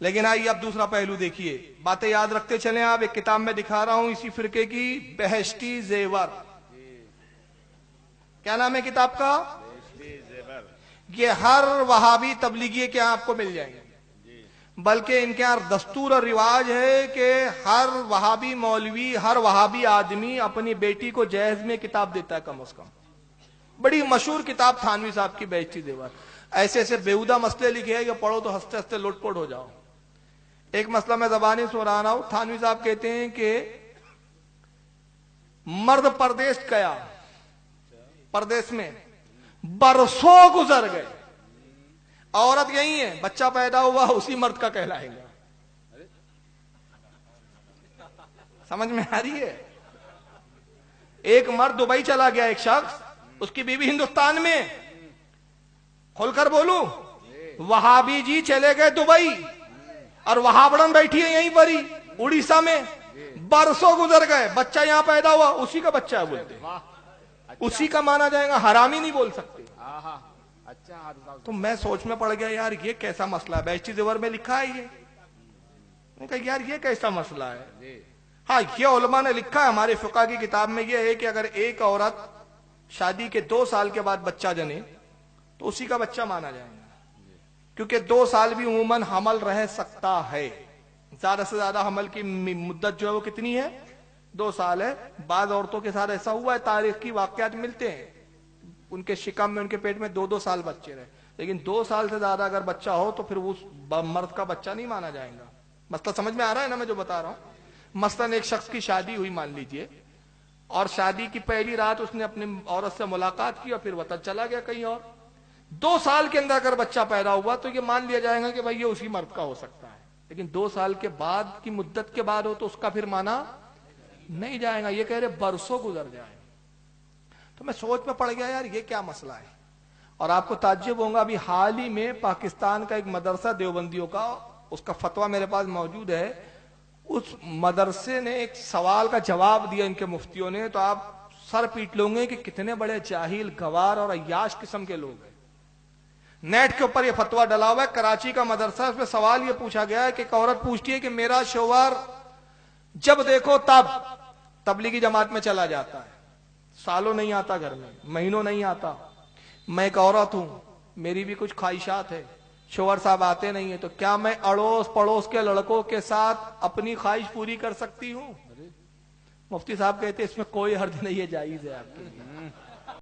لیکن آئیے اب دوسرا پہلو دیکھیے، باتیں یاد رکھتے چلیں آپ. ایک کتاب میں دکھا رہا ہوں اسی فرقے کی، بہشتی زیور. کیا نام ہے کتاب کا؟ یہ ہر وہابی تبلیغی کے یہاں آپ کو مل جائیں گے، بلکہ ان کے یہاں دستور اور رواج ہے کہ ہر وہابی مولوی، ہر وہابی آدمی اپنی بیٹی کو جہیز میں کتاب دیتا ہے کم از کم. بڑی مشہور کتاب تھانوی صاحب کی بہشتی زیور. ایسے ایسے بیہودہ مسئلے لکھے ہیں کہ پڑھو تو ہنستے ہنستے لوٹ پوٹ ہو جاؤ. ایک مسئلہ میں زبانی سنا رہا ہوں. تھانوی صاحب کہتے ہیں کہ مرد پردیش گیا، پردیش میں برسوں گزر گئے، عورت یہی ہے، بچہ پیدا ہوا اسی مرد کا کہلائے گا. سمجھ میں آ رہی ہے؟ ایک مرد دبئی چلا گیا، ایک شخص، اس کی بیوی ہندوستان میں. کھول کر بولوں، وہابی جی چلے گئے دبئی اور وہابڑن بیٹھی ہے یہیں پر ہی اڑیسہ میں. برسوں گزر گئے، بچہ یہاں پیدا ہوا، اسی کا بچہ ہے بولتے، اسی کا مانا جائے گا، حرامی نہیں بول سکتے. تو میں سوچ میں پڑ گیا، یار یہ کیسا مسئلہ ہے؟ بہشتی زیور میں لکھا ہے یہ. میں کہا یار یہ کیسا مسئلہ ہے؟ ہاں یہ علماء نے لکھا ہے، ہمارے فقہ کی کتاب میں یہ ہے کہ اگر ایک عورت شادی کے 2 سال کے بعد بچہ جنے تو اسی کا بچہ مانا جائے گا، کیونکہ 2 سال بھی عموماً حمل رہ سکتا ہے. زیادہ سے زیادہ حمل کی مدت جو ہے وہ کتنی ہے؟ 2 سال ہے. بعض عورتوں کے ساتھ ایسا ہوا ہے، تاریخ کی واقعات ملتے ہیں، ان کے شکم میں، ان کے پیٹ میں 2 سال بچے رہے، لیکن 2 سال سے زیادہ اگر بچہ ہو تو پھر اس مرد کا بچہ نہیں مانا جائے گا. مسئلہ سمجھ میں آ رہا ہے نا میں جو بتا رہا ہوں؟ مثلاً ایک شخص کی شادی ہوئی مان لیجئے، اور شادی کی پہلی رات اس نے اپنی عورت سے ملاقات کی اور پھر وطن چلا گیا کہیں اور. 2 سال کے اندر اگر بچہ پیدا ہوا تو یہ مان لیا جائے گا کہ بھائی یہ اسی مرد کا ہو سکتا ہے، لیکن 2 سال کے بعد کی مدت کے بعد ہو تو اس کا پھر مانا نہیں جائے گا. یہ کہہ رہے برسوں گزر جائیں. تو میں سوچ میں پڑ گیا، یار یہ کیا مسئلہ ہے؟ اور آپ کو تعجب ہوگا، ابھی حال ہی میں پاکستان کا ایک مدرسہ دیوبندیوں کا، اس کا فتویٰ میرے پاس موجود ہے، اس مدرسے نے ایک سوال کا جواب دیا ان کے مفتیوں نے، تو آپ سر پیٹ لوں گے کہ کتنے بڑے جاہل، گوار اور عیاش قسم کے لوگ ہیں. نیٹ کے اوپر یہ فتویٰ ڈلا ہوا ہے، کراچی کا مدرسہ، اس میں سوال یہ پوچھا گیا ہے کہ ایک عورت پوچھتی ہے کہ میرا شوہر جب دیکھو تب تبلیغی جماعت میں چلا جاتا ہے، سالوں نہیں آتا گھر میں، مہینوں نہیں آتا. میں ایک عورت ہوں، میری بھی کچھ خواہشات ہے، شوہر صاحب آتے نہیں ہیں، تو کیا میں اڑوس پڑوس کے لڑکوں کے ساتھ اپنی خواہش پوری کر سکتی ہوں؟ مفتی صاحب کہتے ہیں اس میں کوئی حرج نہیں ہے، جائز ہے آپ کے لیے.